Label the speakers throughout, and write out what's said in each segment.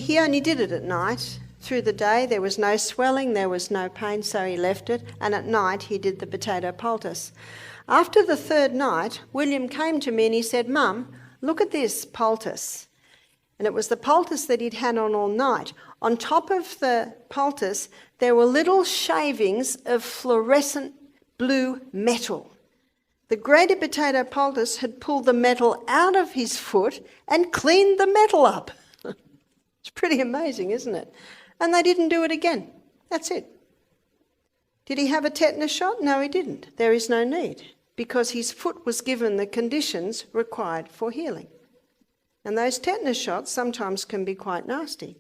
Speaker 1: he only did it at night. Through the day there was no swelling, there was no pain, so he left it, and at night he did the potato poultice. After the third night, William came to me and he said, "Mum, look at this poultice." And it was the poultice that he'd had on all night. On top of the poultice, there were little shavings of fluorescent blue metal. The grated potato poultice had pulled the metal out of his foot and cleaned the metal up. It's pretty amazing, isn't it? And they didn't do it again. That's it. Did he have a tetanus shot? No, he didn't. There is no need, because his foot was given the conditions required for healing. And those tetanus shots sometimes can be quite nasty.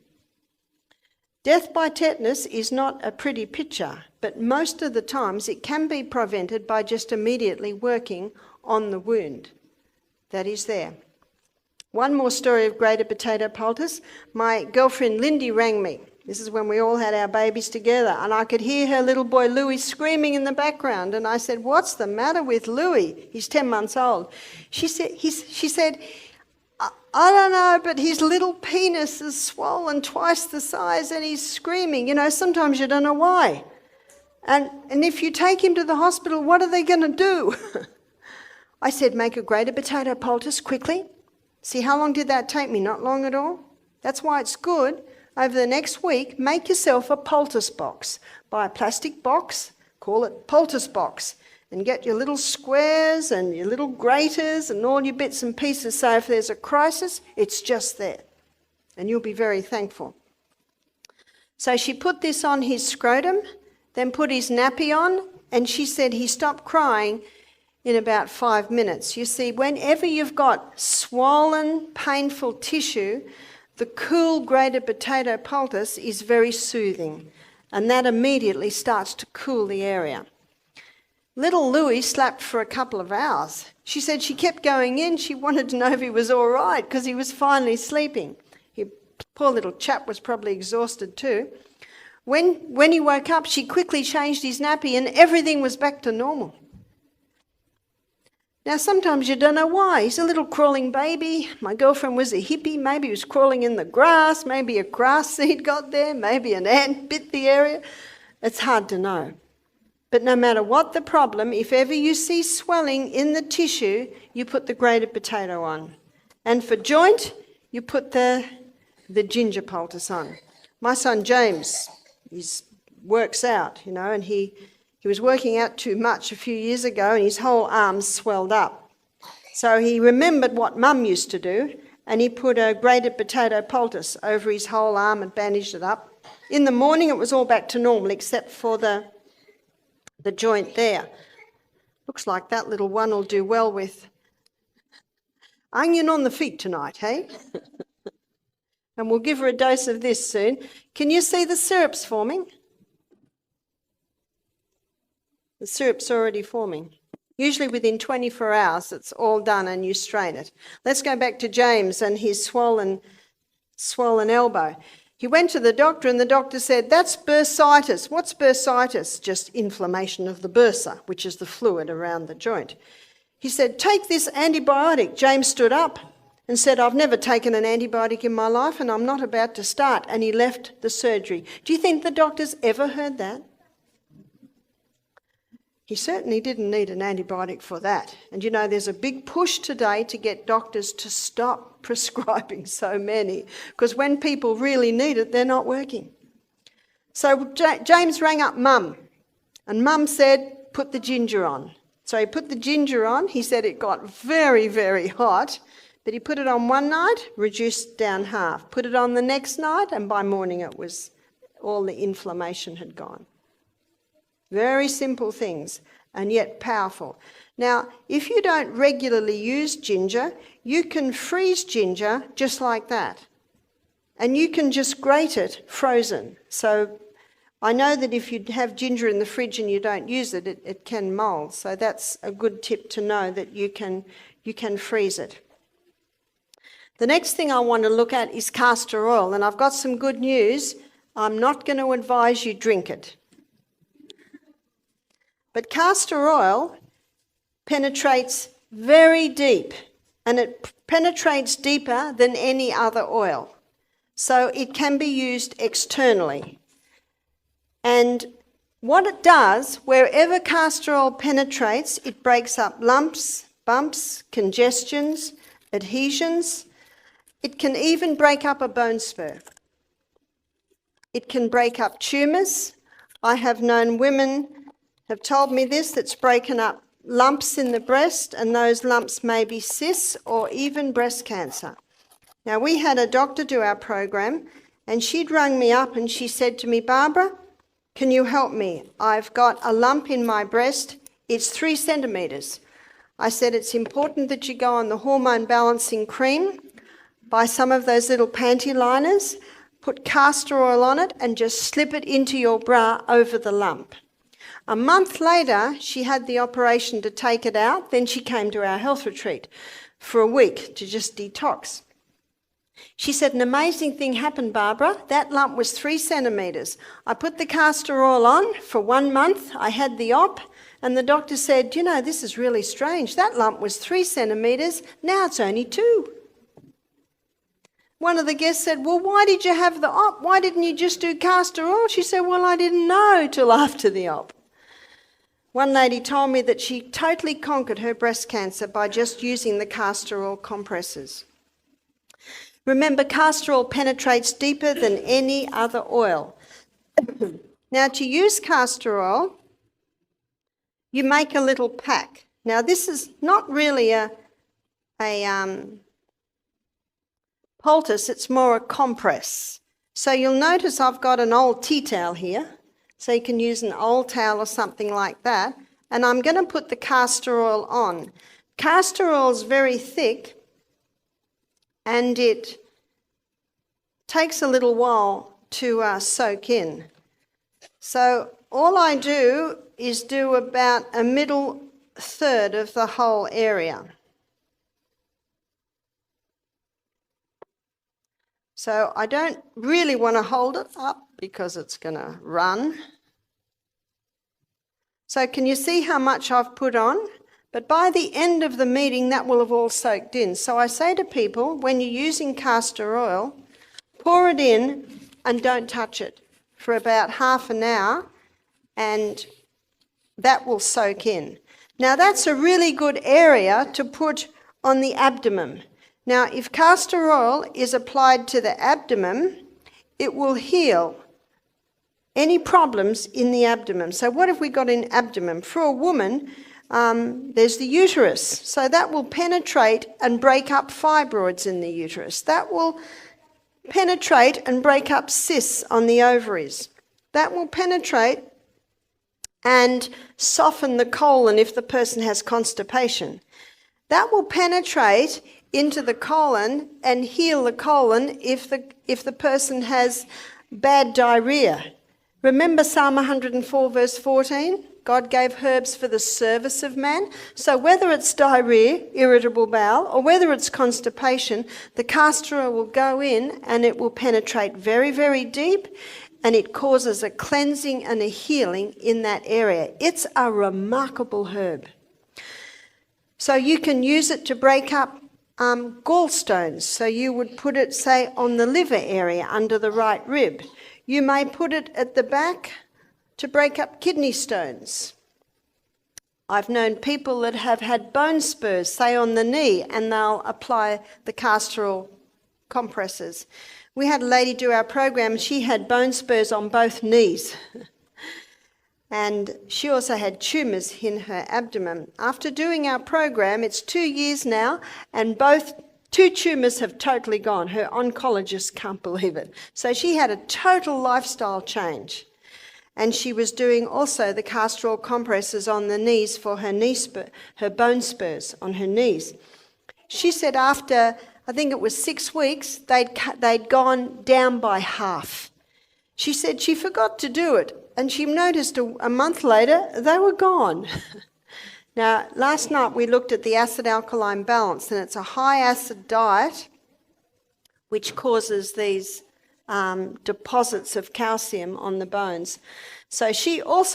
Speaker 1: Death by tetanus is not a pretty picture, but most of the times it can be prevented by just immediately working on the wound that is there. One more story of grated potato poultice. My girlfriend Lindy rang me. This is when we all had our babies together, and I could hear her little boy Louis screaming in the background. And I said, "What's the matter with Louis? He's 10 months old." She said, "I don't know, but his little penis is swollen twice the size and he's screaming. You know, sometimes you don't know why. And if you take him to the hospital, what are they going to do?" I said, "Make a grated potato poultice quickly." See, how long did that take me? Not long at all. That's why it's good. Over the next week, make yourself a poultice box. Buy a plastic box, call it poultice box, and get your little squares and your little graters and all your bits and pieces, so if there's a crisis, it's just there. And you'll be very thankful. So she put this on his scrotum, then put his nappy on, and she said he stopped crying in about 5 minutes. You see, whenever you've got swollen, painful tissue, the cool grated potato poultice is very soothing, and that immediately starts to cool the area. Little Louis slept for a couple of hours. She said she kept going in. She wanted to know if he was all right because he was finally sleeping. Poor little chap was probably exhausted too. When he woke up, she quickly changed his nappy and everything was back to normal. Now, sometimes you don't know why. He's a little crawling baby. My girlfriend was a hippie. Maybe he was crawling in the grass. Maybe a grass seed got there. Maybe an ant bit the area. It's hard to know. But no matter what the problem, if ever you see swelling in the tissue, you put the grated potato on. And for joint, you put the ginger poultice on. My son James, he works out, and he was working out too much a few years ago and his whole arms swelled up. So he remembered what Mum used to do and he put a grated potato poultice over his whole arm and bandaged it up. In the morning it was all back to normal except for the joint there. Looks like that little one will do well with onion on the feet tonight, hey? And we'll give her a dose of this soon. Can you see the syrups forming? The syrup's already forming. Usually within 24 hours it's all done and you strain it. Let's go back to James and his swollen elbow. He went to the doctor and the doctor said, "That's bursitis." What's bursitis? Just inflammation of the bursa, which is the fluid around the joint. He said, "Take this antibiotic." James stood up and said, "I've never taken an antibiotic in my life and I'm not about to start." And he left the surgery. Do you think the doctors ever heard that? He certainly didn't need an antibiotic for that. And there's a big push today to get doctors to stop prescribing so many, because when people really need it, they're not working. So James rang up Mum, and Mum said, "Put the ginger on." So he put the ginger on. He said it got very, very hot, but he put it on one night, reduced down half. Put it on the next night, and by morning it was all the inflammation had gone. Very simple things, and yet powerful. Now, if you don't regularly use ginger, you can freeze ginger just like that. And you can just grate it frozen. So I know that if you have ginger in the fridge and you don't use it, it can mould. So that's a good tip to know, that you can freeze it. The next thing I want to look at is castor oil, and I've got some good news. I'm not going to advise you drink it. But castor oil penetrates very deep, and it penetrates deeper than any other oil. so it can be used externally. And what it does, wherever castor oil penetrates, it breaks up lumps, bumps, congestions, adhesions. It can even break up a bone spur. It can break up tumours. I have known women have told me this, that's broken up lumps in the breast, and those lumps may be cysts or even breast cancer. Now, we had a doctor do our program, and she'd rung me up and she said to me, Barbara, can you help me? I've got a lump in my breast. It's 3 centimetres. I said, it's important that you go on the hormone balancing cream, buy some of those little panty liners, put castor oil on it and just slip it into your bra over the lump. A month later, she had the operation to take it out. Then she came to our health retreat for a week to just detox. She said, an amazing thing happened, Barbara. That lump was 3 centimetres. I put the castor oil on for 1 month. I had the op, and the doctor said, you know, this is really strange. That lump was 3 centimetres. Now it's only 2. One of the guests said, well, why did you have the op? Why didn't you just do castor oil? She said, well, I didn't know till after the op. One lady told me that she totally conquered her breast cancer by just using the castor oil compresses. Remember, castor oil penetrates deeper than any other oil. Now, to use castor oil, you make a little pack. Now, this is not really a poultice, it's more a compress. So you'll notice I've got an old tea towel here, so you can use an old towel or something like that, and I'm going to put the castor oil on. Castor oil is very thick, and it takes a little while to soak in. So all I do is do about a middle third of the whole area. So I don't really want to hold it up because it's going to run. So can you see how much I've put on? But by the end of the meeting, that will have all soaked in. So I say to people, when you're using castor oil, pour it in and don't touch it for about half an hour, and that will soak in. Now, that's a really good area to put on the abdomen. Now, if castor oil is applied to the abdomen, it will heal any problems in the abdomen. So what have we got in abdomen? For a woman, there's the uterus. So that will penetrate and break up fibroids in the uterus. That will penetrate and break up cysts on the ovaries. That will penetrate and soften the colon if the person has constipation. That will penetrate into the colon and heal the colon if the person has bad diarrhea. Remember Psalm 104 verse 14? God gave herbs for the service of man. So whether it's diarrhea, irritable bowel, or whether it's constipation, the castor oil will go in and it will penetrate very, very deep, and it causes a cleansing and a healing in that area. It's a remarkable herb. So you can use it to break up gallstones. So you would put it, say, on the liver area under the right rib. You may put it at the back to break up kidney stones. I've known people that have had bone spurs, say on the knee, and they'll apply the castor oil compresses. We had a lady do our program, she had bone spurs on both knees. And she also had tumours in her abdomen. After doing our program, it's 2 years now, and both 2 tumours have totally gone. Her oncologist can't believe it. So she had a total lifestyle change. And she was doing also the castor oil compresses on the knees for her bone spurs on her knees. She said after, I think it was 6 weeks, they'd gone down by half. She said she forgot to do it, and she noticed a month later they were gone. Now, last night we looked at the acid-alkaline balance, and it's a high-acid diet which causes these deposits of calcium on the bones. So she also